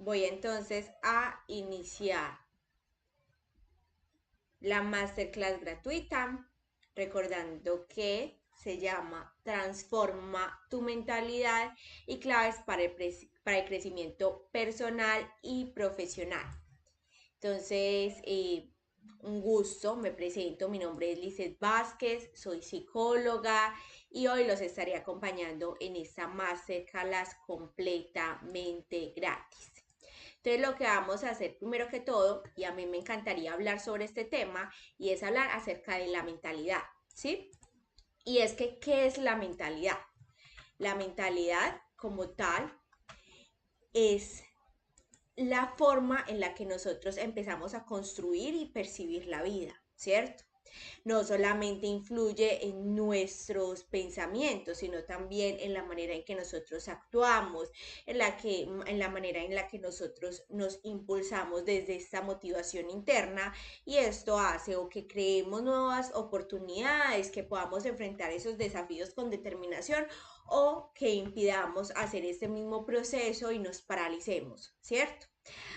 Voy entonces a iniciar la masterclass gratuita, recordando que se llama Transforma tu mentalidad y claves para el crecimiento personal y profesional. Entonces, un gusto, me presento, mi nombre es Lizeth Vázquez, soy psicóloga y hoy los estaré acompañando en esta masterclass completamente gratis. Entonces lo que vamos a hacer primero que todo, y a mí me encantaría hablar sobre este tema, y es hablar acerca de la mentalidad, ¿sí? Y es que, ¿qué es la mentalidad? La mentalidad como tal es la forma en la que nosotros empezamos a construir y percibir la vida, ¿cierto? No solamente influye en nuestros pensamientos, sino también en la manera en que nosotros actuamos, en la manera en la que nosotros nos impulsamos desde esta motivación interna, y esto hace o que creemos nuevas oportunidades, que podamos enfrentar esos desafíos con determinación o que impidamos hacer este mismo proceso y nos paralicemos, ¿cierto?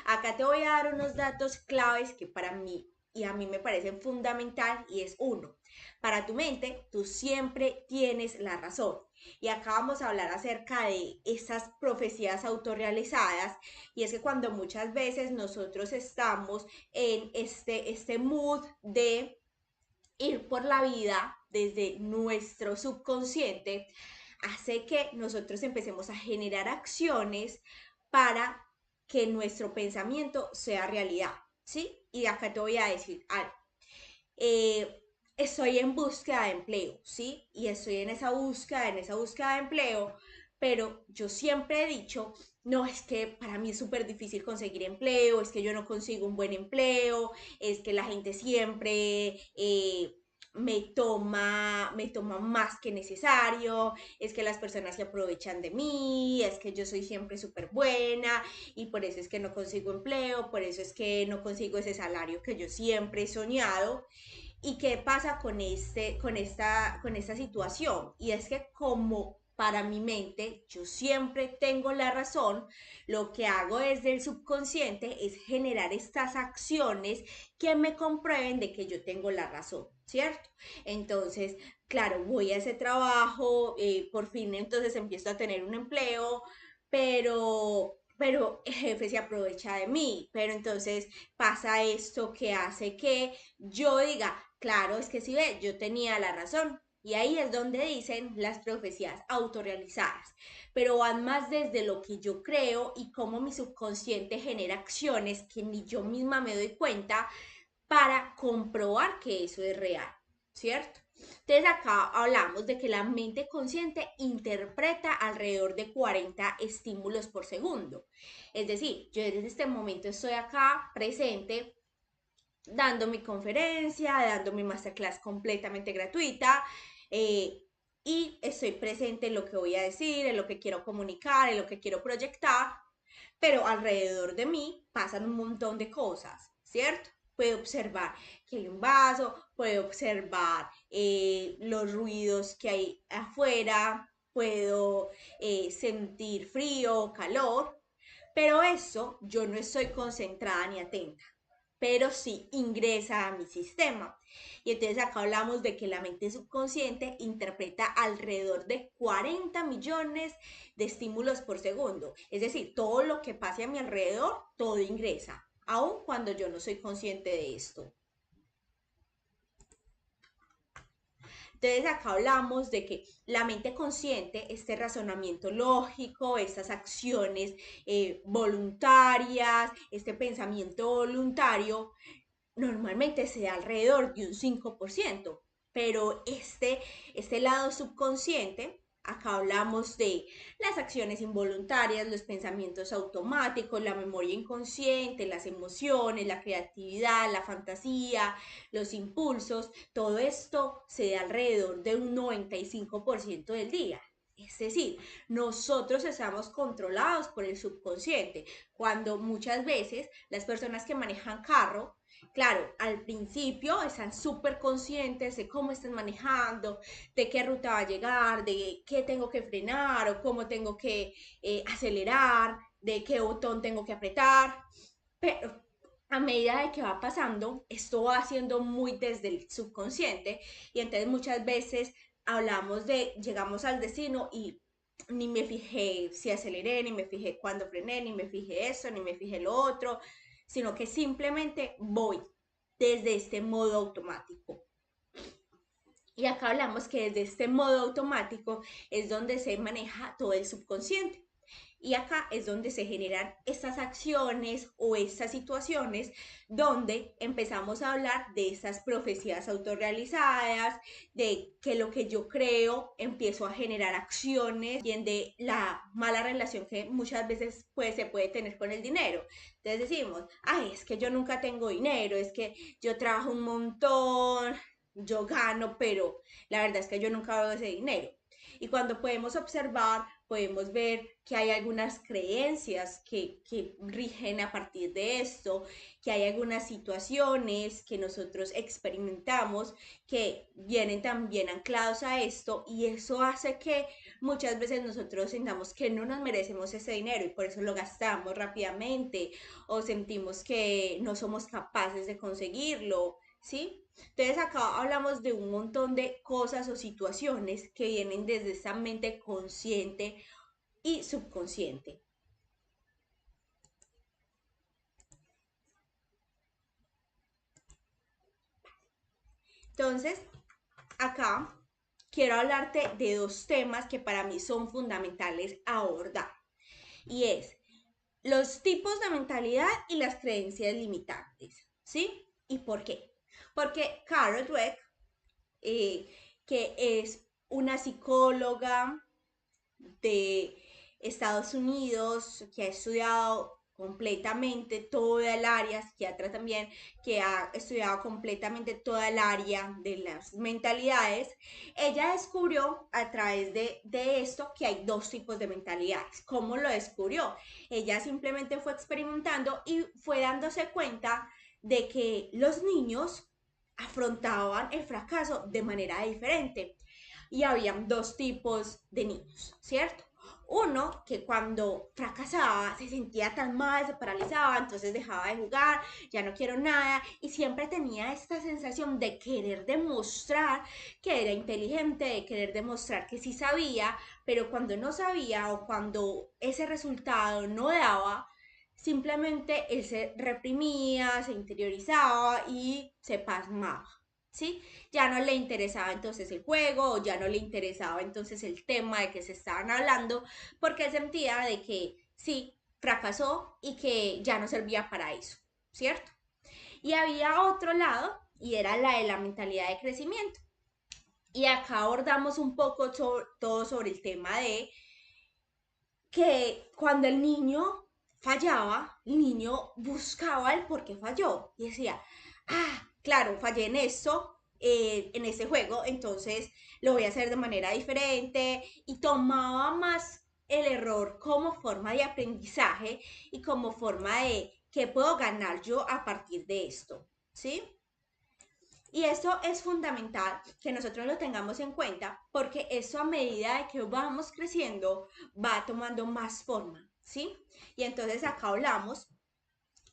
Acá te voy a dar unos datos claves que para mí y a mí me parecen fundamental, y es uno, para tu mente tú siempre tienes la razón. Y acá vamos a hablar acerca de esas profecías autorrealizadas, y es que cuando muchas veces nosotros estamos en este mood de ir por la vida desde nuestro subconsciente, hace que nosotros empecemos a generar acciones para que nuestro pensamiento sea realidad, ¿sí? Y acá te voy a decir algo. Eh, Estoy en búsqueda de empleo, ¿sí? Y estoy en esa búsqueda de empleo, pero yo siempre he dicho, no, es que para mí es súper difícil conseguir empleo, es que yo no consigo un buen empleo, es que la gente siempre me toma más que necesario, es que las personas se aprovechan de mí, es que yo soy siempre súper buena y por eso es que no consigo empleo, por eso es que no consigo ese salario que yo siempre he soñado. ¿Y qué pasa con esta situación? Y es que como para mi mente yo siempre tengo la razón, lo que hago desde el subconsciente es generar estas acciones que me comprueben de que yo tengo la razón, ¿cierto? Entonces, claro, voy a ese trabajo, por fin entonces empiezo a tener un empleo, pero el jefe se aprovecha de mí, pero entonces pasa esto que hace que yo diga, claro, es que si ve, yo tenía la razón. Y ahí es donde dicen las profecías autorrealizadas, pero van más desde lo que yo creo y cómo mi subconsciente genera acciones que ni yo misma me doy cuenta para comprobar que eso es real, ¿cierto? Entonces acá hablamos de que la mente consciente interpreta alrededor de 40 estímulos por segundo. Es decir, yo desde este momento estoy acá presente dando mi conferencia, dando mi masterclass completamente gratuita, eh, y estoy presente en lo que voy a decir, en lo que quiero comunicar, en lo que quiero proyectar, pero alrededor de mí pasan un montón de cosas, ¿cierto? Puedo observar que hay un vaso, puedo observar los ruidos que hay afuera, puedo sentir frío o calor, pero eso yo no estoy concentrada ni atenta, pero sí ingresa a mi sistema. Y entonces acá hablamos de que la mente subconsciente interpreta alrededor de 40 millones de estímulos por segundo. Es decir, todo lo que pase a mi alrededor, todo ingresa, aun cuando yo no soy consciente de esto. Entonces acá hablamos de que la mente consciente, este razonamiento lógico, estas acciones voluntarias, este pensamiento voluntario, normalmente se da alrededor de un 5%, pero este lado subconsciente, acá hablamos de las acciones involuntarias, los pensamientos automáticos, la memoria inconsciente, las emociones, la creatividad, la fantasía, los impulsos, todo esto se da alrededor de un 95% del día. Es decir, nosotros estamos controlados por el subconsciente, cuando muchas veces las personas que manejan carro, claro, al principio están súper conscientes de cómo están manejando, de qué ruta va a llegar, de qué tengo que frenar o cómo tengo que acelerar, de qué botón tengo que apretar, pero a medida de que va pasando, esto va siendo muy desde el subconsciente y entonces muchas veces hablamos de, llegamos al destino y ni me fijé si aceleré, ni me fijé cuando frené, ni me fijé eso, ni me fijé lo otro, sino que simplemente voy desde este modo automático. Y acá hablamos que desde este modo automático es donde se maneja todo el subconsciente. Y acá es donde se generan estas acciones o estas situaciones donde empezamos a hablar de estas profecías autorrealizadas, de que lo que yo creo empiezo a generar acciones, y de la mala relación que muchas veces se puede tener con el dinero. Entonces decimos, ay, es que yo nunca tengo dinero, es que yo trabajo un montón, yo gano, pero la verdad es que yo nunca veo ese dinero. Y cuando podemos observar, podemos ver que hay algunas creencias que rigen a partir de esto, que hay algunas situaciones que nosotros experimentamos que vienen también anclados a esto, y eso hace que muchas veces nosotros sintamos que no nos merecemos ese dinero y por eso lo gastamos rápidamente o sentimos que no somos capaces de conseguirlo, ¿sí? Entonces acá hablamos de un montón de cosas o situaciones que vienen desde esa mente consciente y subconsciente. Entonces, acá quiero hablarte de dos temas que para mí son fundamentales a abordar. Y es los tipos de mentalidad y las creencias limitantes. ¿Sí? ¿Y por qué? Porque Carol Dweck, eh, que es una psicóloga de Estados Unidos, que ha estudiado completamente toda el área, psiquiatra también, que ha estudiado completamente toda el área de las mentalidades, ella descubrió a través de esto que hay dos tipos de mentalidades. ¿Cómo lo descubrió? Ella simplemente fue experimentando y fue dándose cuenta de que los niños afrontaban el fracaso de manera diferente. Y habían dos tipos de niños, ¿cierto? Uno que cuando fracasaba se sentía tan mal, se paralizaba, entonces dejaba de jugar, ya no quiero nada, y siempre tenía esta sensación de querer demostrar que era inteligente, de querer demostrar que sí sabía, pero cuando no sabía o cuando ese resultado no daba, simplemente él se reprimía, se interiorizaba y se pasmaba, ¿sí? Ya no le interesaba entonces el juego, o ya no le interesaba entonces el tema de que se estaban hablando, porque él sentía de que sí, fracasó y que ya no servía para eso, ¿cierto? Y había otro lado, y era la de la mentalidad de crecimiento. Y acá abordamos un poco todo sobre el tema de que cuando el niño fallaba, el niño buscaba el por qué falló y decía, ah, claro, fallé en esto, en ese juego, entonces lo voy a hacer de manera diferente, y tomaba más el error como forma de aprendizaje y como forma de qué puedo ganar yo a partir de esto, ¿sí? Y eso es fundamental que nosotros lo tengamos en cuenta, porque eso a medida de que vamos creciendo va tomando más forma, ¿sí? Y entonces acá hablamos,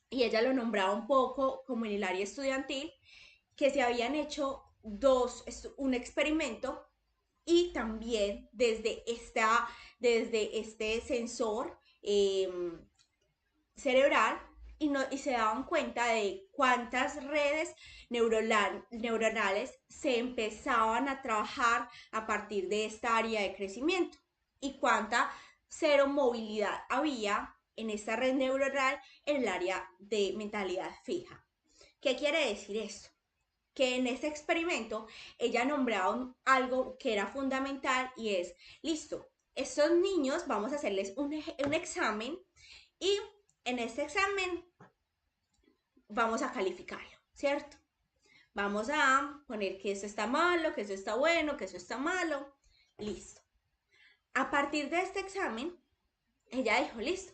y ella lo nombraba un poco como en el área estudiantil, que se habían hecho un experimento, y también desde este sensor cerebral, y se daban cuenta de cuántas redes neuronales se empezaban a trabajar a partir de esta área de crecimiento y cuánta cero movilidad había en esta red neuronal en el área de mentalidad fija. ¿Qué quiere decir esto? Que en este experimento ella nombraba algo que era fundamental, y es, listo, estos niños vamos a hacerles un examen, y en este examen vamos a calificarlo, ¿cierto? Vamos a poner que eso está malo, que eso está bueno, que eso está malo. Listo. A partir de este examen, ella dijo, listo.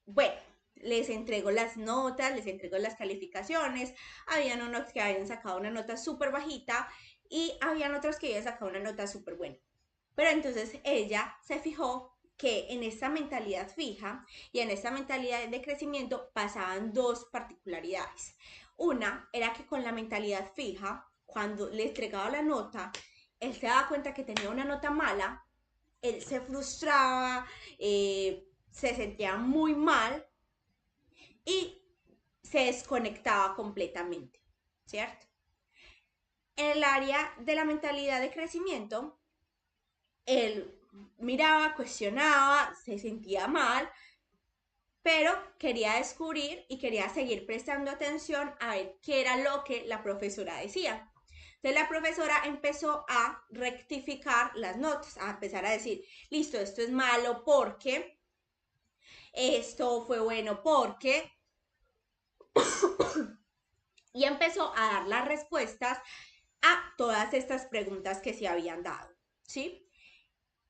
Bueno, les entrego las notas, les entrego las calificaciones. Habían unos que habían sacado una nota súper bajita y habían otros que habían sacado una nota súper buena. Pero entonces ella se fijó que en esta mentalidad fija y en esta mentalidad de crecimiento pasaban dos particularidades. Una era que con la mentalidad fija, cuando le entregaba la nota, él se daba cuenta que tenía una nota mala, él se frustraba, se sentía muy mal y se desconectaba completamente, ¿cierto? En el área de la mentalidad de crecimiento, él miraba, cuestionaba, se sentía mal, pero quería descubrir y quería seguir prestando atención a ver qué era lo que la profesora decía. Entonces la profesora empezó a rectificar las notas, a empezar a decir, listo, esto es malo porque, esto fue bueno porque, y empezó a dar las respuestas a todas estas preguntas que se habían dado, ¿sí?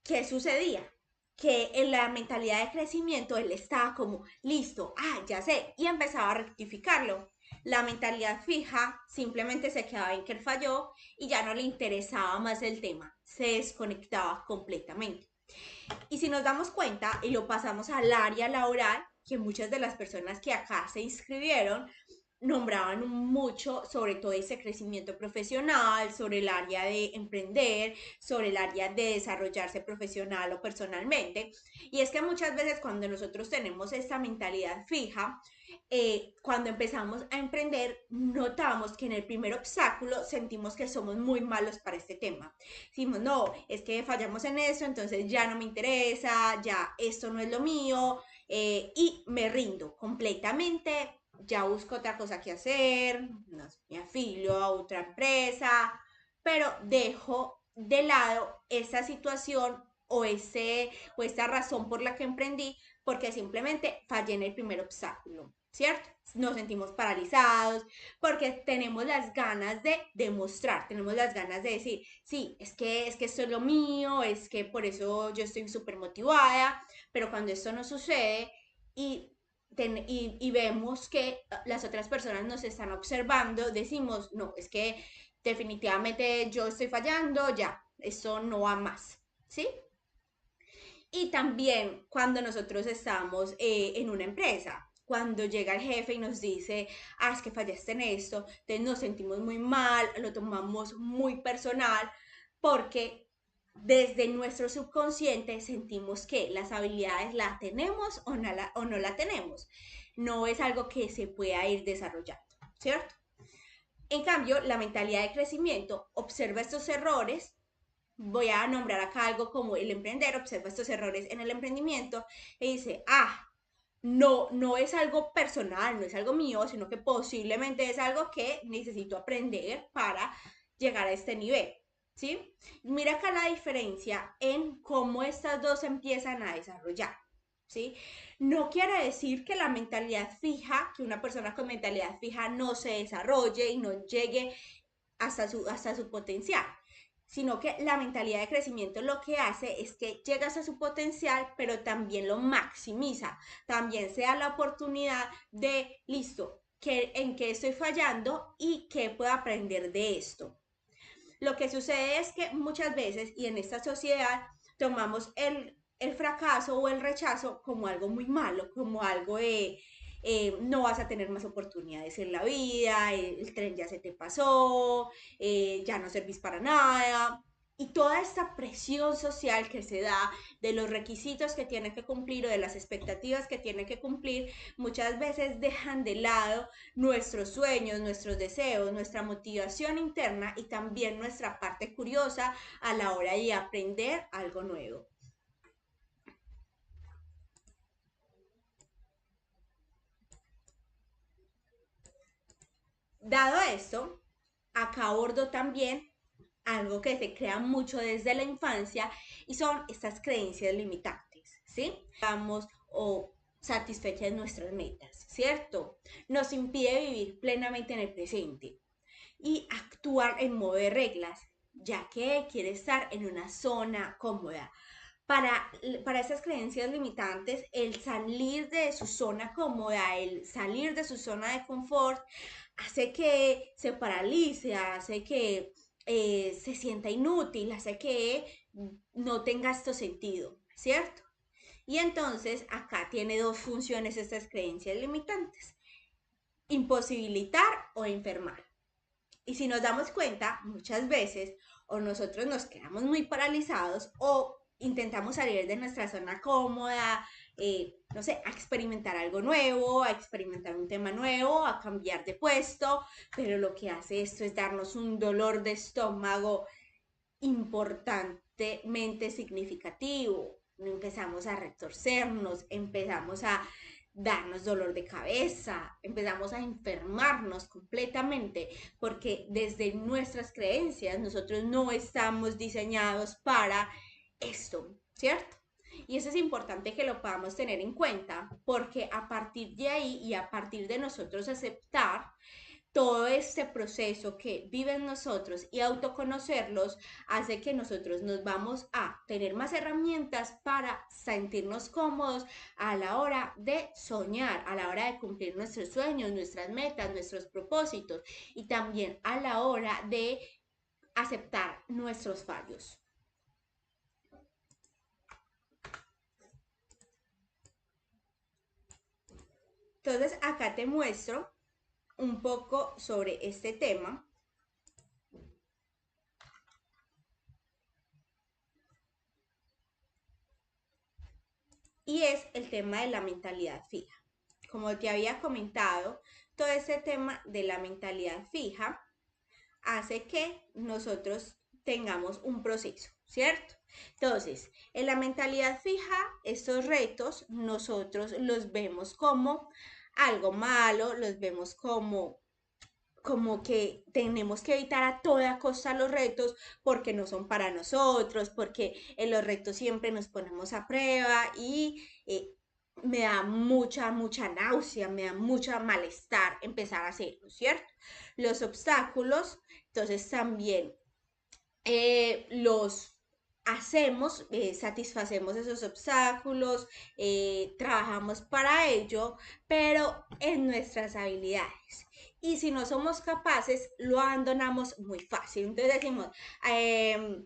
¿Qué sucedía? Que en la mentalidad de crecimiento él estaba como, listo, ya sé, y empezaba a rectificarlo. La mentalidad fija simplemente se quedaba en que él falló y ya no le interesaba más el tema, se desconectaba completamente. Y si nos damos cuenta y lo pasamos al área laboral, que muchas de las personas que acá se inscribieron nombraban mucho sobre todo ese crecimiento profesional, sobre el área de emprender, sobre el área de desarrollarse profesional o personalmente. Y es que muchas veces cuando nosotros tenemos esta mentalidad fija, cuando empezamos a emprender, notamos que en el primer obstáculo sentimos que somos muy malos para este tema. Decimos, no, es que fallamos en eso, entonces ya no me interesa, ya esto no es lo mío, y me rindo completamente, ya busco otra cosa que hacer, no sé, me afilio a otra empresa, pero dejo de lado esa situación o esta razón por la que emprendí, porque simplemente fallé en el primer obstáculo, ¿cierto? Nos sentimos paralizados porque tenemos las ganas de demostrar, tenemos las ganas de decir, sí, es que esto es lo mío, es que por eso yo estoy súper motivada, pero cuando esto no sucede y y vemos que las otras personas nos están observando, decimos, no, es que definitivamente yo estoy fallando, ya, eso no va más, ¿sí? Y también cuando nosotros estamos en una empresa, cuando llega el jefe y nos dice, es que fallaste en esto, entonces nos sentimos muy mal, lo tomamos muy personal, porque desde nuestro subconsciente sentimos que las habilidades la tenemos o no la tenemos. No es algo que se pueda ir desarrollando, ¿cierto? En cambio, la mentalidad de crecimiento observa estos errores. Voy a nombrar acá algo como el emprender, observa estos errores en el emprendimiento y dice, no, no es algo personal, no es algo mío, sino que posiblemente es algo que necesito aprender para llegar a este nivel, ¿sí? Mira acá la diferencia en cómo estas dos empiezan a desarrollar, ¿sí? No quiere decir que la mentalidad fija, que una persona con mentalidad fija no se desarrolle y no llegue hasta su potencial, sino que la mentalidad de crecimiento lo que hace es que llegas a su potencial, pero también lo maximiza, también se da la oportunidad de, listo, en qué estoy fallando y qué puedo aprender de esto. Lo que sucede es que muchas veces, y en esta sociedad, tomamos el fracaso o el rechazo como algo muy malo, como algo de no vas a tener más oportunidades en la vida, el tren ya se te pasó, ya no servís para nada. Y toda esta presión social que se da de los requisitos que tiene que cumplir o de las expectativas que tiene que cumplir, muchas veces dejan de lado nuestros sueños, nuestros deseos, nuestra motivación interna y también nuestra parte curiosa a la hora de aprender algo nuevo. Dado esto, acá abordo también algo que se crea mucho desde la infancia y son estas creencias limitantes, ¿sí? Vamos o satisfechas nuestras metas, ¿cierto? Nos impide vivir plenamente en el presente y actuar en modo de reglas, ya que quiere estar en una zona cómoda. Para esas creencias limitantes, el salir de su zona cómoda, el salir de su zona de confort, hace que se paralice, hace que se sienta inútil, hace que no tenga esto sentido, ¿cierto? Y entonces acá tiene dos funciones estas creencias limitantes: imposibilitar o enfermar. Y si nos damos cuenta, muchas veces o nosotros nos quedamos muy paralizados o intentamos salir de nuestra zona cómoda, no sé, a experimentar algo nuevo, a experimentar un tema nuevo, a cambiar de puesto, pero lo que hace esto es darnos un dolor de estómago importantemente significativo. Empezamos a retorcernos, empezamos a darnos dolor de cabeza, empezamos a enfermarnos completamente, porque desde nuestras creencias nosotros no estamos diseñados para esto, ¿cierto? Y eso es importante que lo podamos tener en cuenta, porque a partir de ahí y a partir de nosotros aceptar todo este proceso que viven nosotros y autoconocerlos hace que nosotros nos vamos a tener más herramientas para sentirnos cómodos a la hora de soñar, a la hora de cumplir nuestros sueños, nuestras metas, nuestros propósitos y también a la hora de aceptar nuestros fallos. Entonces acá te muestro un poco sobre este tema. Y es el tema de la mentalidad fija. Como te había comentado, todo este tema de la mentalidad fija hace que nosotros tengamos un proceso, ¿cierto? Entonces, en la mentalidad fija, estos retos nosotros los vemos como algo malo, los vemos como que tenemos que evitar a toda costa los retos porque no son para nosotros, porque en los retos siempre nos ponemos a prueba y me da mucha náusea, me da mucha malestar empezar a hacerlo, ¿cierto? Los obstáculos, entonces también los hacemos, satisfacemos esos obstáculos, trabajamos para ello, pero en nuestras habilidades. Y si no somos capaces, lo abandonamos muy fácil. Entonces decimos, eh,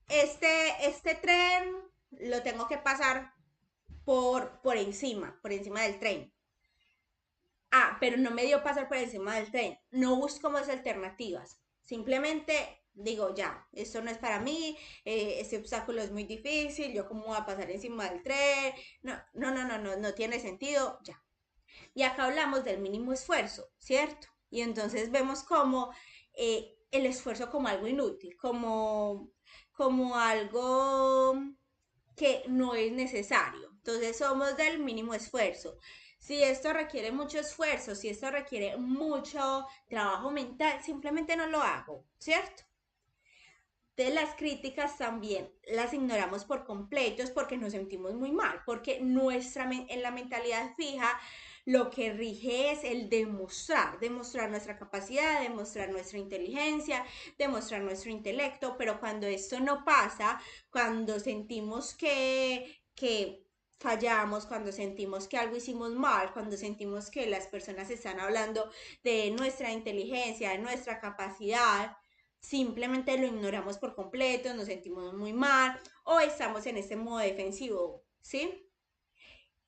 este tren lo tengo que pasar por encima del tren. Ah, pero no me dio pasar por encima del tren. No busco más alternativas. Simplemente digo, ya, esto no es para mí, ese obstáculo es muy difícil, yo cómo voy a pasar encima del tren. No tiene sentido, ya. Y acá hablamos del mínimo esfuerzo, ¿cierto? Y entonces vemos como el esfuerzo como algo inútil, como algo que no es necesario. Entonces somos del mínimo esfuerzo. Si esto requiere mucho esfuerzo, si esto requiere mucho trabajo mental, simplemente no lo hago, ¿cierto? De las críticas también las ignoramos por completos porque nos sentimos muy mal, porque en la mentalidad fija lo que rige es el demostrar nuestra capacidad, demostrar nuestra inteligencia, demostrar nuestro intelecto, pero cuando esto no pasa, cuando sentimos que fallamos, cuando sentimos que algo hicimos mal, cuando sentimos que las personas están hablando de nuestra inteligencia, de nuestra capacidad, simplemente lo ignoramos por completo, nos sentimos muy mal o estamos en este modo defensivo, ¿sí?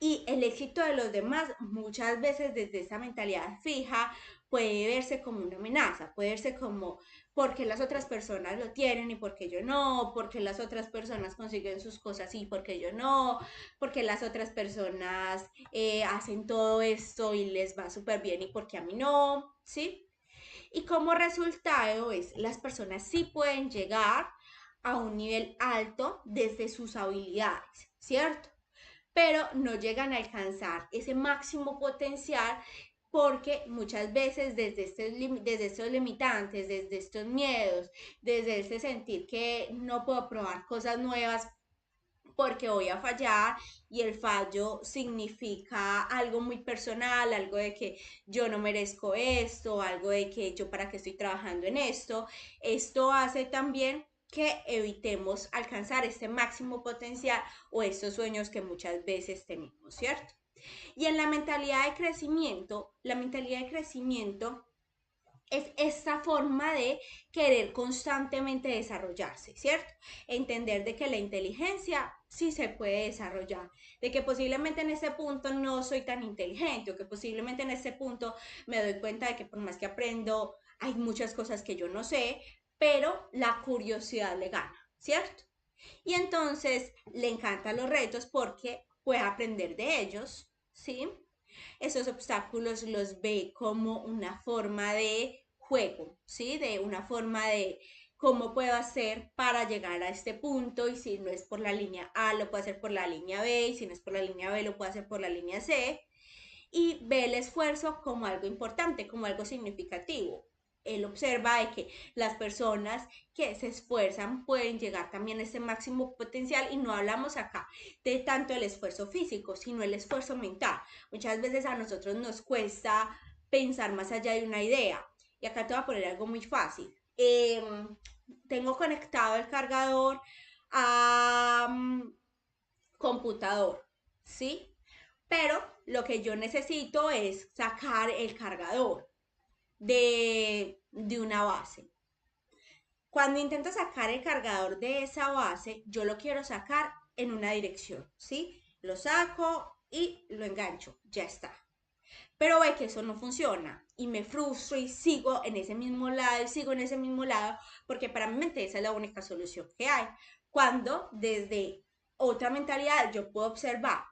Y el éxito de los demás muchas veces desde esa mentalidad fija puede verse como una amenaza, puede verse como porque las otras personas lo tienen y porque yo no, porque las otras personas consiguen sus cosas y porque yo no, porque las otras personas hacen todo esto y les va súper bien y porque a mí no, ¿sí? Y como resultado es, las personas sí pueden llegar a un nivel alto desde sus habilidades, ¿cierto? Pero no llegan a alcanzar ese máximo potencial porque muchas veces desde estos limitantes, desde estos miedos, desde ese sentir que no puedo probar cosas nuevas porque voy a fallar y el fallo significa algo muy personal, algo de que yo no merezco esto, algo de que yo para qué estoy trabajando en esto. Esto hace también que evitemos alcanzar este máximo potencial o estos sueños que muchas veces tenemos, ¿cierto? Y en la mentalidad de crecimiento es esta forma de querer constantemente desarrollarse, ¿cierto? Entender de que la inteligencia sí se puede desarrollar, de que posiblemente en ese punto no soy tan inteligente o que posiblemente en ese punto me doy cuenta de que por más que aprendo hay muchas cosas que yo no sé, pero la curiosidad le gana, ¿cierto? Y entonces le encantan los retos porque puede aprender de ellos, ¿sí? Esos obstáculos los ve como una forma de juego, ¿sí? De una forma de cómo puedo hacer para llegar a este punto y si no es por la línea A, lo puedo hacer por la línea B y si no es por la línea B, lo puedo hacer por la línea C y ve el esfuerzo como algo importante, como algo significativo. Él observa de que las personas que se esfuerzan pueden llegar también a ese máximo potencial y no hablamos acá de tanto el esfuerzo físico, sino el esfuerzo mental. Muchas veces a nosotros nos cuesta pensar más allá de una idea. Y acá te voy a poner algo muy fácil. Tengo conectado el cargador a computador, ¿sí? Pero lo que yo necesito es sacar el cargador de una base. Cuando intento sacar el cargador de esa base, yo lo quiero sacar en una dirección, ¿sí? Lo saco y lo engancho, ya está. Pero ve que eso no funciona y me frustro y sigo en ese mismo lado y sigo en ese mismo lado porque para mi mente esa es la única solución que hay. Cuando desde otra mentalidad yo puedo observar,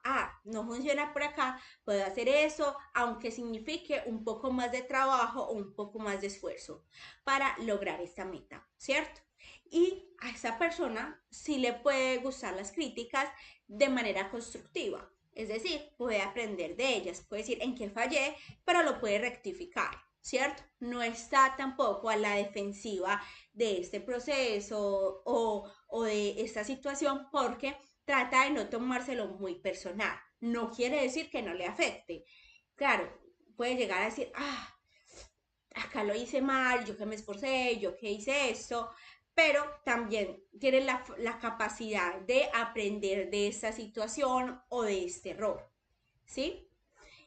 no funciona por acá, puedo hacer eso, aunque signifique un poco más de trabajo o un poco más de esfuerzo para lograr esta meta, ¿cierto? Y a esa persona sí le puede gustar las críticas de manera constructiva. Es decir, puede aprender de ellas, puede decir en qué fallé, pero lo puede rectificar, ¿cierto? No está tampoco a la defensiva de este proceso o de esta situación porque trata de no tomárselo muy personal. No quiere decir que no le afecte. Claro, puede llegar a decir, acá lo hice mal, yo que me esforcé, yo que hice esto, pero también tiene la capacidad de aprender de esta situación o de este error, ¿sí?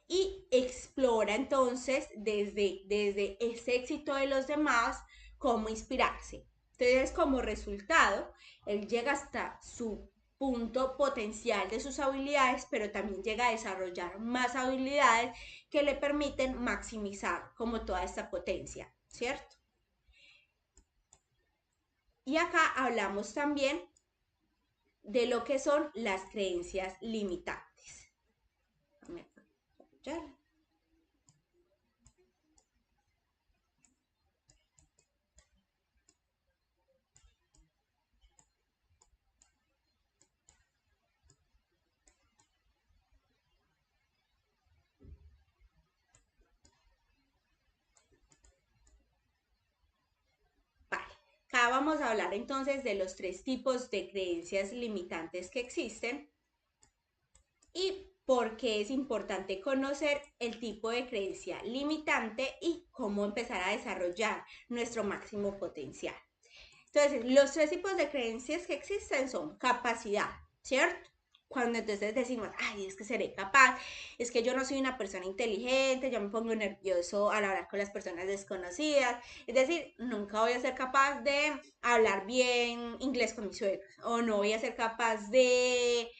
Y explora entonces desde ese éxito de los demás cómo inspirarse. Entonces, como resultado, él llega hasta su punto potencial de sus habilidades, pero también llega a desarrollar más habilidades que le permiten maximizar como toda esta potencia, ¿cierto? Y acá hablamos también de lo que son las creencias limitantes. Vale. Acá vamos a hablar entonces de los tres tipos de creencias limitantes que existen y por qué es importante conocer el tipo de creencia limitante y cómo empezar a desarrollar nuestro máximo potencial. Entonces, los tres tipos de creencias que existen son capacidad, ¿cierto? Cuando entonces decimos, ay, es que seré capaz, es que yo no soy una persona inteligente, yo me pongo nervioso al hablar con las personas desconocidas, es decir, nunca voy a ser capaz de hablar bien inglés con mis suegros, o no voy a ser capaz de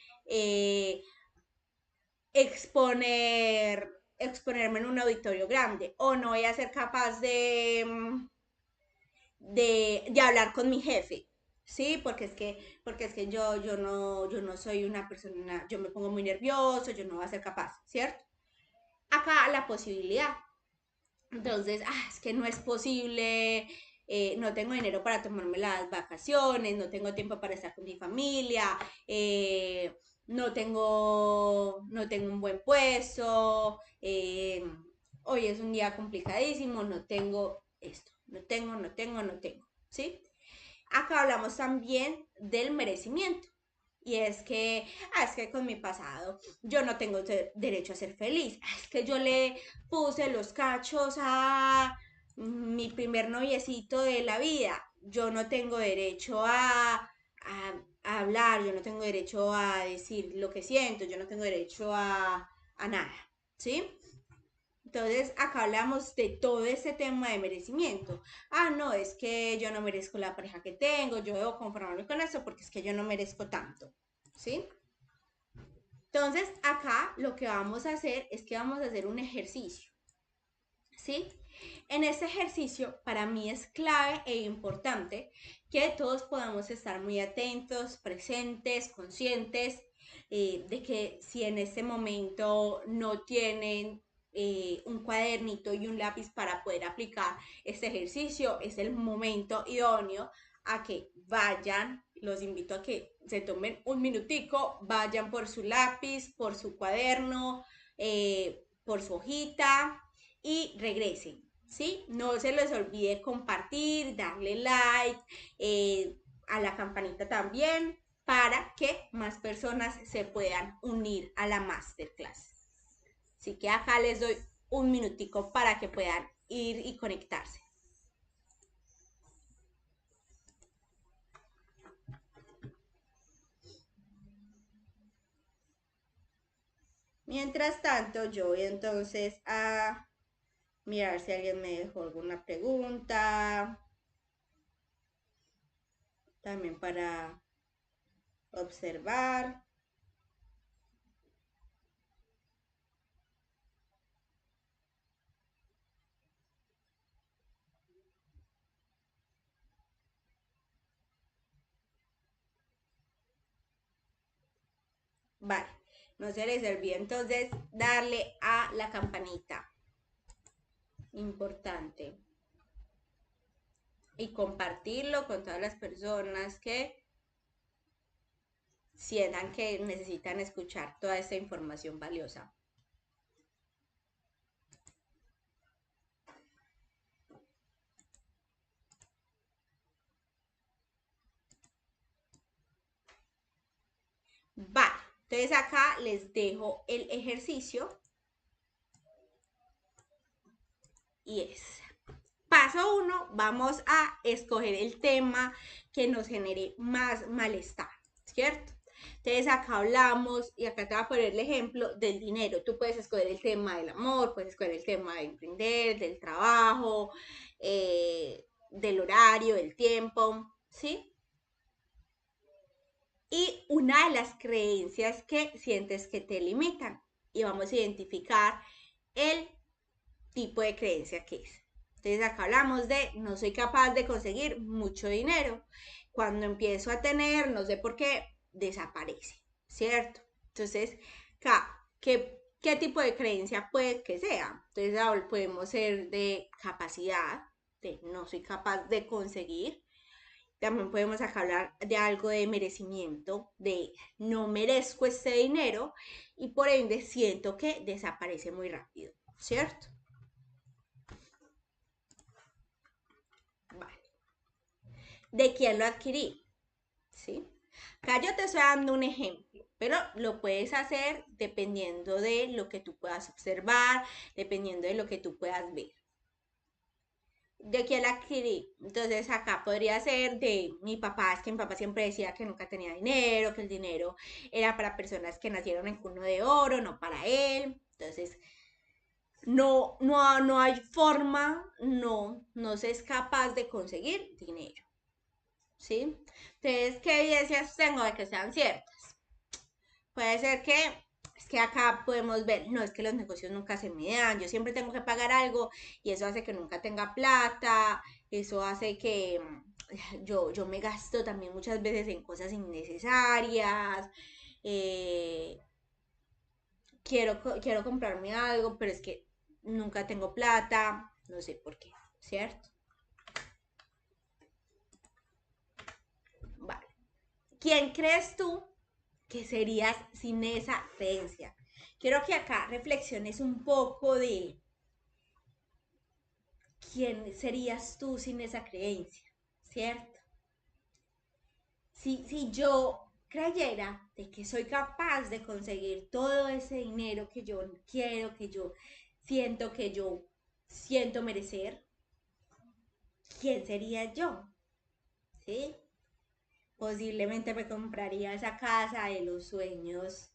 exponerme en un auditorio grande, o no voy a ser capaz de hablar con mi jefe, ¿sí? Porque es que yo no soy una persona, yo me pongo muy nervioso, yo no voy a ser capaz, ¿cierto? Acá la posibilidad. Entonces, es que no es posible, no tengo dinero para tomarme las vacaciones, no tengo tiempo para estar con mi familia, no tengo un buen puesto, hoy es un día complicadísimo, no tengo esto, no tengo, ¿sí? Acá hablamos también del merecimiento. Y es que con mi pasado yo no tengo derecho a ser feliz. Es que yo le puse los cachos a mi primer noviecito de la vida. Yo no tengo derecho a hablar, yo no tengo derecho a decir lo que siento, yo no tengo derecho a nada. ¿Sí? Entonces, acá hablamos de todo ese tema de merecimiento. No, es que yo no merezco la pareja que tengo, yo debo conformarme con eso porque es que yo no merezco tanto. ¿sí? Entonces, acá lo que vamos a hacer es que vamos a hacer un ejercicio, ¿sí? En este ejercicio, para mí es clave e importante que todos podamos estar muy atentos, presentes, conscientes de que si en este momento no tienen un cuadernito y un lápiz para poder aplicar este ejercicio, es el momento idóneo a que vayan. Los invito a que se tomen un minutico, vayan por su lápiz, por su cuaderno, por su hojita y regresen, ¿sí? No se les olvide compartir, darle like, a la campanita también, para que más personas se puedan unir a la masterclass. Así que acá les doy un minutico para que puedan ir y conectarse. Mientras tanto, yo voy entonces a mirar si alguien me dejó alguna pregunta, también para observar. Vale, no se les olvide entonces darle a la campanita. Importante. Y compartirlo con todas las personas que sientan que necesitan escuchar toda esta información valiosa. Vale, entonces acá les dejo el ejercicio y es: paso 1, vamos a escoger el tema que nos genere más malestar, ¿cierto? Entonces acá hablamos, y acá te voy a poner el ejemplo del dinero. Tú puedes escoger el tema del amor, puedes escoger el tema de emprender, del trabajo, del horario, del tiempo, ¿sí? Y una de las creencias que sientes que te limitan. Y vamos a identificar el tipo de creencia que es. Entonces acá hablamos de no soy capaz de conseguir mucho dinero. Cuando empiezo a tener, no sé por qué, desaparece, ¿cierto? Entonces, acá, ¿qué tipo de creencia puede que sea? Entonces ahora podemos ser de capacidad, de no soy capaz de conseguir. También podemos acá hablar de algo de merecimiento, de no merezco este dinero y por ende siento que desaparece muy rápido, ¿cierto? Vale. ¿De quién lo adquirí? ¿Sí? Acá yo te estoy dando un ejemplo, pero lo puedes hacer dependiendo de lo que tú puedas observar, dependiendo de lo que tú puedas ver. ¿De quién la adquirí? Entonces acá podría ser de mi papá, es que mi papá siempre decía que nunca tenía dinero, que el dinero era para personas que nacieron en cuna de oro, no para él. Entonces, no hay forma, no se es capaz de conseguir dinero, ¿sí? Entonces, ¿qué evidencias tengo de que sean ciertas? Puede ser que, es que acá podemos ver, no, es que los negocios nunca se me dan, yo siempre tengo que pagar algo y eso hace que nunca tenga plata, eso hace que yo me gasto también muchas veces en cosas innecesarias, eh, quiero comprarme algo, pero es que nunca tengo plata, no sé por qué, ¿cierto? Vale. ¿Quién crees tú que serías sin esa creencia? Quiero que acá reflexiones un poco de quién serías tú sin esa creencia, ¿cierto? Si yo creyera de que soy capaz de conseguir todo ese dinero que yo quiero, que yo siento merecer, ¿quién sería yo? ¿Sí? Posiblemente me compraría esa casa de los sueños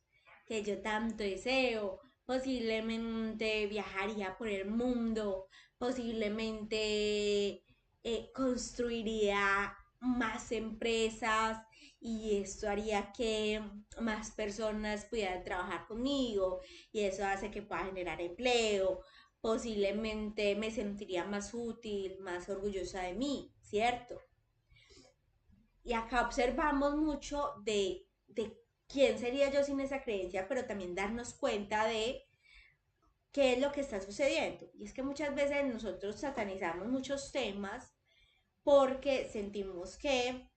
que yo tanto deseo. Posiblemente viajaría por el mundo. Posiblemente construiría más empresas y esto haría que más personas pudieran trabajar conmigo y eso hace que pueda generar empleo. Posiblemente me sentiría más útil, más orgullosa de mí, ¿cierto? Y acá observamos mucho de quién sería yo sin esa creencia, pero también darnos cuenta de qué es lo que está sucediendo. Y es que muchas veces nosotros satanizamos muchos temas porque sentimos que,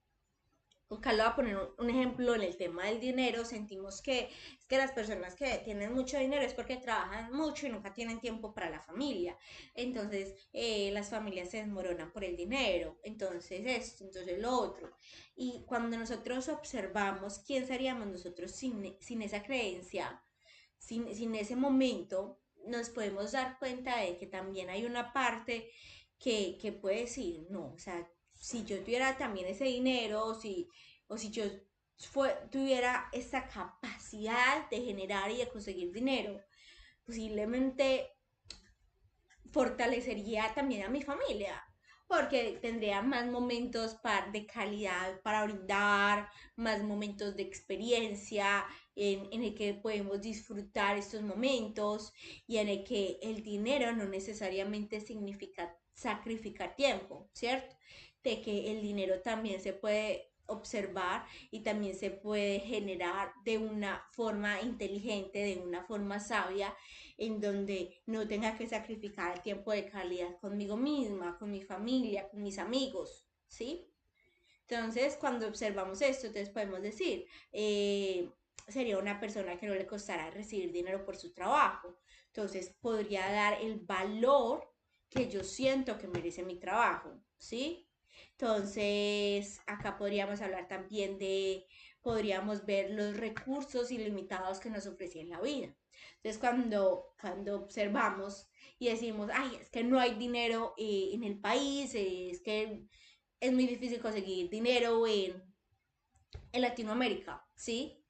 acá le voy a poner un ejemplo en el tema del dinero, sentimos que es que las personas que tienen mucho dinero es porque trabajan mucho y nunca tienen tiempo para la familia. Entonces las familias se desmoronan por el dinero, entonces esto, entonces lo otro. Y cuando nosotros observamos quién seríamos nosotros sin esa creencia, sin ese momento, nos podemos dar cuenta de que también hay una parte que puede decir, no, o sea, si yo tuviera también ese dinero, o si yo tuviera esa capacidad de generar y de conseguir dinero, posiblemente fortalecería también a mi familia, porque tendría más momentos de calidad para brindar, más momentos de experiencia en el que podemos disfrutar estos momentos y en el que el dinero no necesariamente significa sacrificar tiempo, ¿cierto? De que el dinero también se puede observar y también se puede generar de una forma inteligente, de una forma sabia, en donde no tenga que sacrificar tiempo de calidad conmigo misma, con mi familia, con mis amigos, ¿sí? Entonces, cuando observamos esto, entonces podemos decir, sería una persona que no le costará recibir dinero por su trabajo. Entonces, podría dar el valor que yo siento que merece mi trabajo, ¿sí? Entonces, acá podríamos hablar también podríamos ver los recursos ilimitados que nos ofrece la vida. Entonces, cuando observamos y decimos, ay, es que no hay dinero en el país, es que es muy difícil conseguir dinero en Latinoamérica, ¿sí?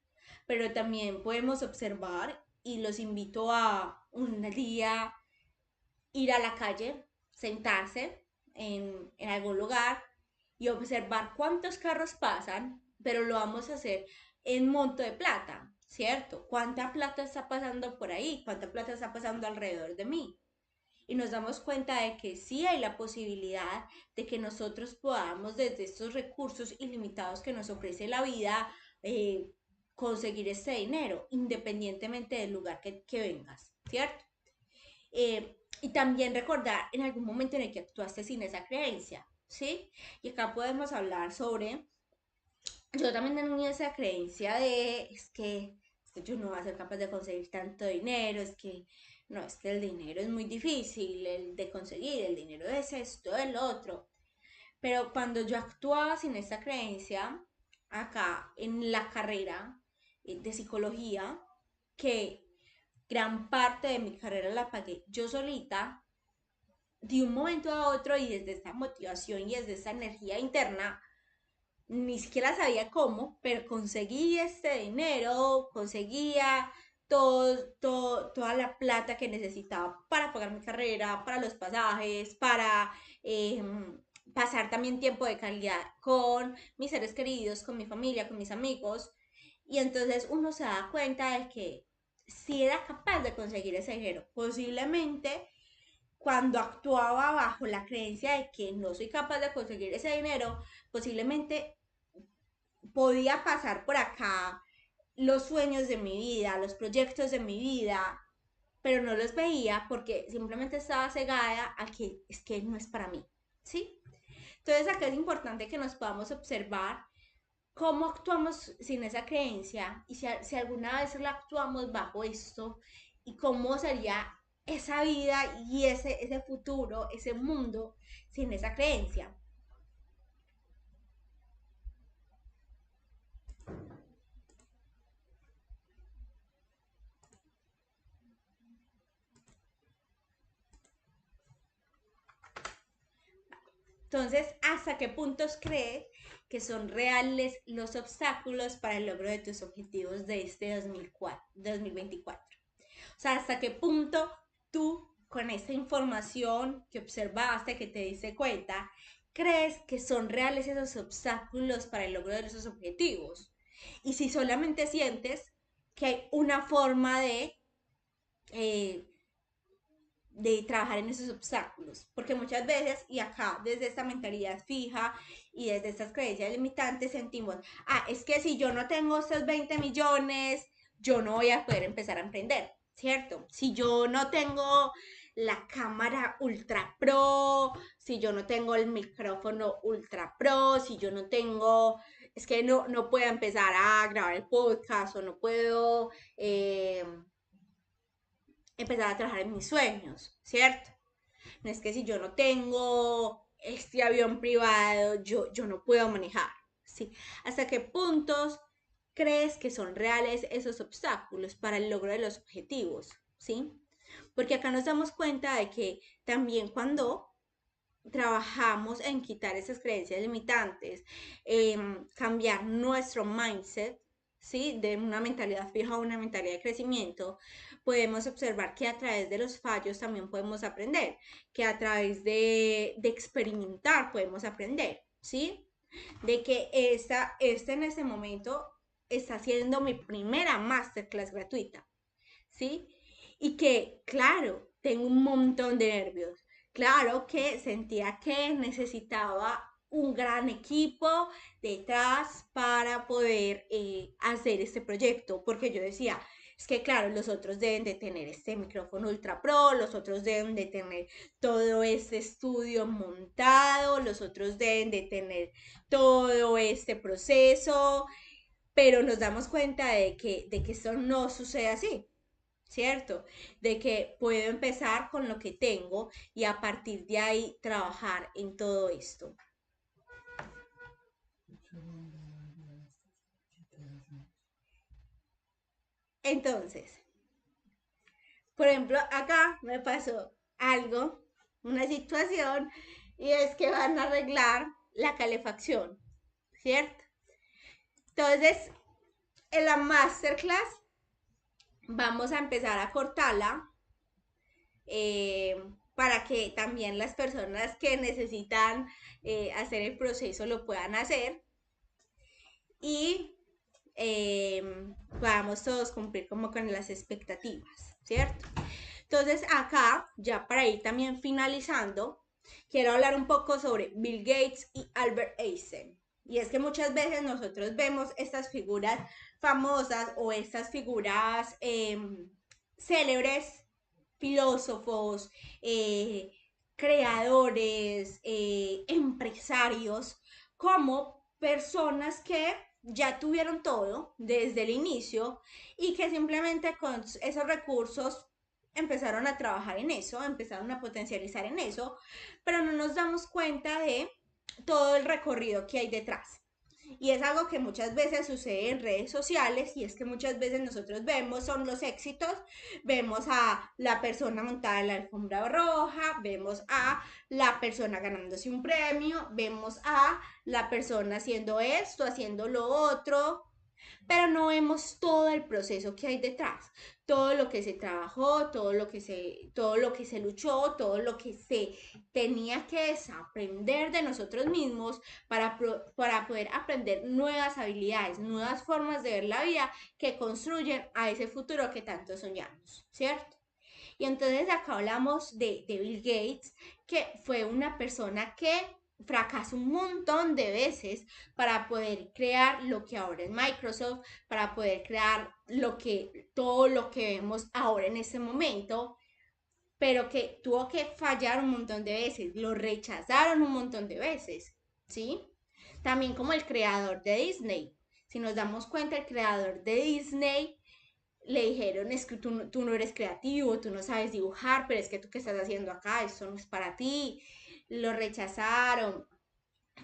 Pero también podemos observar y los invito a un día ir a la calle, sentarse en algún lugar y observar cuántos carros pasan, pero lo vamos a hacer en monto de plata, ¿cierto? ¿Cuánta plata está pasando por ahí? ¿Cuánta plata está pasando alrededor de mí? Y nos damos cuenta de que sí hay la posibilidad de que nosotros podamos desde estos recursos ilimitados que nos ofrece la vida conseguir este dinero, independientemente del lugar que vengas, ¿cierto? Y también recordar en algún momento en el que actuaste sin esa creencia, ¿sí? Y acá podemos hablar sobre, yo también tenía esa creencia de, es que yo no voy a ser capaz de conseguir tanto dinero, es que, no, es que el dinero es muy difícil de conseguir, el dinero es esto, el otro. Pero cuando yo actuaba sin esa creencia, acá en la carrera de psicología, que gran parte de mi carrera la pagué yo solita, de un momento a otro y desde esa motivación y desde esa energía interna, ni siquiera sabía cómo, pero conseguí este dinero, conseguía toda la plata que necesitaba para pagar mi carrera, para los pasajes, para eh, pasar también tiempo de calidad con mis seres queridos, con mi familia, con mis amigos. Y entonces uno se da cuenta de que si era capaz de conseguir ese dinero, posiblemente cuando actuaba bajo la creencia de que no soy capaz de conseguir ese dinero, posiblemente podía pasar por acá los sueños de mi vida, los proyectos de mi vida, pero no los veía porque simplemente estaba cegada a que es que no es para mí, ¿sí? Entonces acá es importante que nos podamos observar cómo actuamos sin esa creencia y si alguna vez la actuamos bajo esto y cómo sería esa vida y ese futuro, ese mundo sin esa creencia. Entonces, ¿hasta qué puntos crees que son reales los obstáculos para el logro de tus objetivos de este 2024? O sea, ¿hasta qué punto tú, con esta información que observaste, que te diste cuenta, crees que son reales esos obstáculos para el logro de esos objetivos. Y si solamente sientes que hay una forma eh, de trabajar en esos obstáculos, porque muchas veces, y acá desde esta mentalidad fija y desde estas creencias limitantes sentimos, es que si yo no tengo estos 20 millones, yo no voy a poder empezar a emprender, ¿cierto? Si yo no tengo la cámara ultra pro, si yo no tengo el micrófono ultra pro, si yo no tengo, es que no puedo empezar a grabar el podcast o no puedo empezar a trabajar en mis sueños, ¿cierto? No es que si yo no tengo este avión privado, yo no puedo manejar, ¿sí? ¿Hasta qué puntos crees que son reales esos obstáculos para el logro de los objetivos, ¿sí? Porque acá nos damos cuenta de que también cuando trabajamos en quitar esas creencias limitantes, cambiar nuestro mindset, ¿sí? De una mentalidad fija a una mentalidad de crecimiento, podemos observar que a través de los fallos también podemos aprender, que a través de experimentar podemos aprender, ¿sí? De que esta en este momento está siendo mi primera masterclass gratuita, ¿sí? Y que, claro, tengo un montón de nervios. Claro que sentía que necesitaba un gran equipo detrás para poder hacer este proyecto, porque yo decía, es que claro, los otros deben de tener este micrófono ultra pro, los otros deben de tener todo este estudio montado, los otros deben de tener todo este proceso, pero nos damos cuenta de que esto no sucede así. ¿Cierto? De que puedo empezar con lo que tengo y a partir de ahí trabajar en todo esto. Entonces, por ejemplo, acá me pasó algo, una situación, y es que van a arreglar la calefacción, ¿cierto? Entonces, en la masterclass vamos a empezar a cortarla para que también las personas que necesitan hacer el proceso lo puedan hacer y eh, podamos todos cumplir como con las expectativas, ¿cierto? Entonces acá, ya para ir también finalizando, quiero hablar un poco sobre Bill Gates y Albert Einstein. Y es que muchas veces nosotros vemos estas figuras famosas o estas figuras célebres, filósofos, creadores, empresarios, como personas que ya tuvieron todo desde el inicio y que simplemente con esos recursos empezaron a trabajar en eso, empezaron a potencializar en eso, pero no nos damos cuenta de todo el recorrido que hay detrás. Y es algo que muchas veces sucede en redes sociales y es que muchas veces nosotros vemos son los éxitos, vemos a la persona montada en la alfombra roja, vemos a la persona ganándose un premio, vemos a la persona haciendo esto, haciendo lo otro, pero no vemos todo el proceso que hay detrás, todo lo que se trabajó, todo lo que se luchó, todo lo que se tenía que desaprender de nosotros mismos para poder aprender nuevas habilidades, nuevas formas de ver la vida que construyen a ese futuro que tanto soñamos, ¿cierto? Y entonces acá hablamos de Bill Gates, que fue una persona que fracasó un montón de veces para poder crear lo que ahora es Microsoft, para poder crear todo lo que vemos ahora en este momento, pero que tuvo que fallar un montón de veces, lo rechazaron un montón de veces, ¿sí? También como el creador de Disney. Si nos damos cuenta, el creador de Disney le dijeron, es que tú no eres creativo, tú no sabes dibujar, pero es que tú qué estás haciendo acá, eso no es para ti. Lo rechazaron,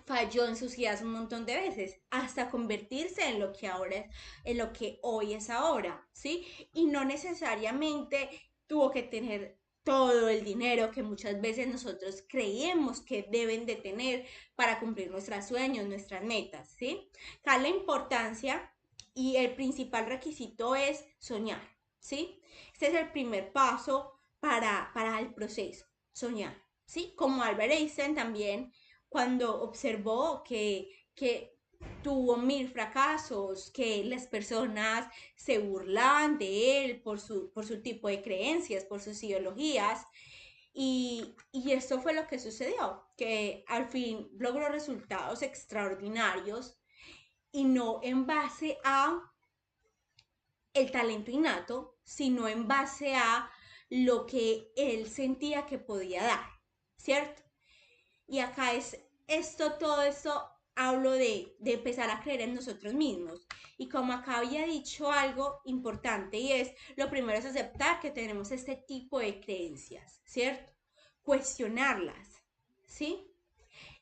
falló en sus ideas un montón de veces, hasta convertirse en lo que ahora es, en lo que hoy es ahora, ¿sí? Y no necesariamente tuvo que tener todo el dinero que muchas veces nosotros creemos que deben de tener para cumplir nuestros sueños, nuestras metas, ¿sí? Acá la importancia y el principal requisito es soñar, ¿sí? Este es el primer paso para el proceso, soñar, ¿sí? Como Albert Einstein también cuando observó que tuvo 1000 fracasos, que las personas se burlaban de él por su tipo de creencias, por sus ideologías. Y esto fue lo que sucedió, que al fin logró resultados extraordinarios y no en base a el talento innato, sino en base a lo que él sentía que podía dar, ¿cierto? Y acá es esto, todo esto hablo de empezar a creer en nosotros mismos. Y como acá había dicho algo importante y es, lo primero es aceptar que tenemos este tipo de creencias, ¿cierto? Cuestionarlas, ¿sí?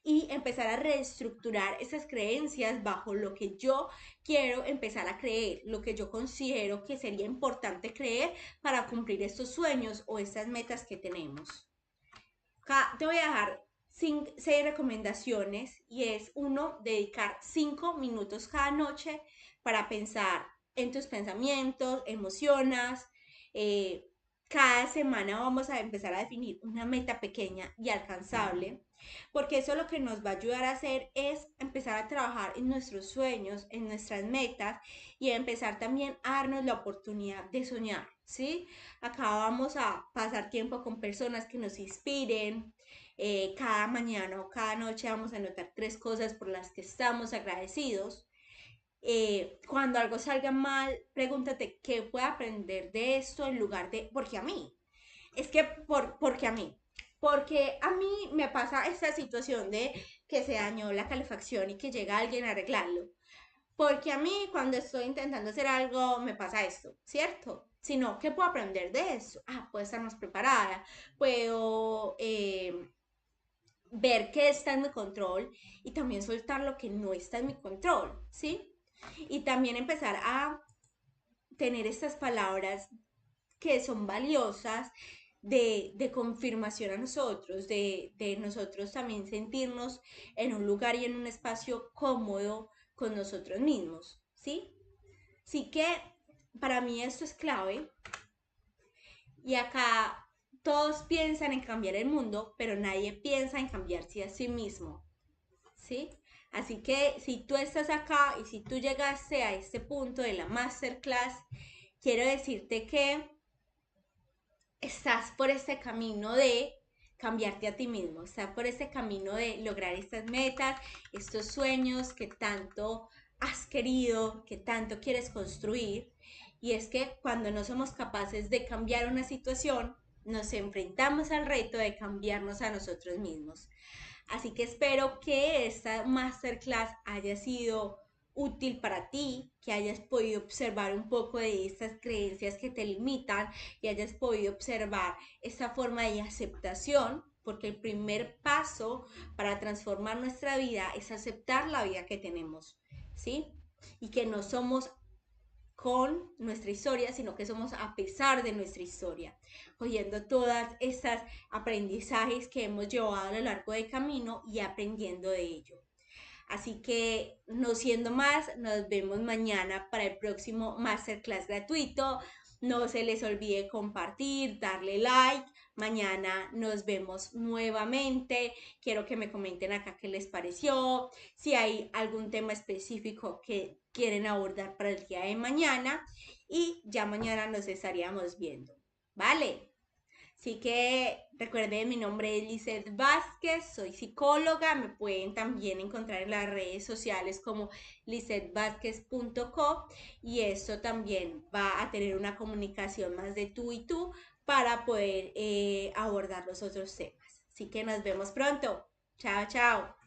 Y empezar a reestructurar esas creencias bajo lo que yo quiero empezar a creer, lo que yo considero que sería importante creer para cumplir estos sueños o estas metas que tenemos. Acá te voy a dejar 6 recomendaciones y es uno, dedicar 5 minutos cada noche para pensar en tus pensamientos, emociones. Eh, Cada semana vamos a empezar a definir una meta pequeña y alcanzable, porque eso lo que nos va a ayudar a hacer es empezar a trabajar en nuestros sueños, en nuestras metas y empezar también a darnos la oportunidad de soñar, ¿sí? Acá vamos a pasar tiempo con personas que nos inspiren. Cada mañana o cada noche vamos a anotar 3 cosas por las que estamos agradecidos. Cuando algo salga mal, pregúntate qué puedo aprender de esto en lugar de, porque a mí, es que porque a mí. Porque a mí me pasa esta situación de que se dañó la calefacción y que llega alguien a arreglarlo. Porque a mí cuando estoy intentando hacer algo me pasa esto, ¿cierto? Sino, ¿qué puedo aprender de eso? Ah, puedo estar más preparada, puedo ver qué está en mi control y también soltar lo que no está en mi control, ¿sí? Y también empezar a tener estas palabras que son valiosas de confirmación a nosotros, de nosotros también sentirnos en un lugar y en un espacio cómodo con nosotros mismos, ¿sí? Así que para mí esto es clave y acá todos piensan en cambiar el mundo, pero nadie piensa en cambiarse a sí mismo, ¿sí? Así que si tú estás acá y si tú llegaste a este punto de la masterclass, quiero decirte que estás por este camino de cambiarte a ti mismo, estás por este camino de lograr estas metas, estos sueños que tanto has querido, que tanto quieres construir. Y es que cuando no somos capaces de cambiar una situación, nos enfrentamos al reto de cambiarnos a nosotros mismos. Así que espero que esta masterclass haya sido útil para ti, que hayas podido observar un poco de estas creencias que te limitan y hayas podido observar esta forma de aceptación, porque el primer paso para transformar nuestra vida es aceptar la vida que tenemos, ¿sí? Y que no somos con nuestra historia, sino que somos a pesar de nuestra historia, cogiendo todas estas aprendizajes que hemos llevado a lo largo del camino y aprendiendo de ello. Así que, no siendo más, nos vemos mañana para el próximo masterclass gratuito. No se les olvide compartir, darle like. Mañana nos vemos nuevamente. Quiero que me comenten acá qué les pareció, si hay algún tema específico que quieren abordar para el día de mañana. Y ya mañana nos estaríamos viendo. ¿Vale? Así que recuerden, mi nombre es Lizeth Vázquez, soy psicóloga, me pueden también encontrar en las redes sociales como lizethvazquez.co y esto también va a tener una comunicación más de tú y tú para poder abordar los otros temas. Así que nos vemos pronto. Chao, chao.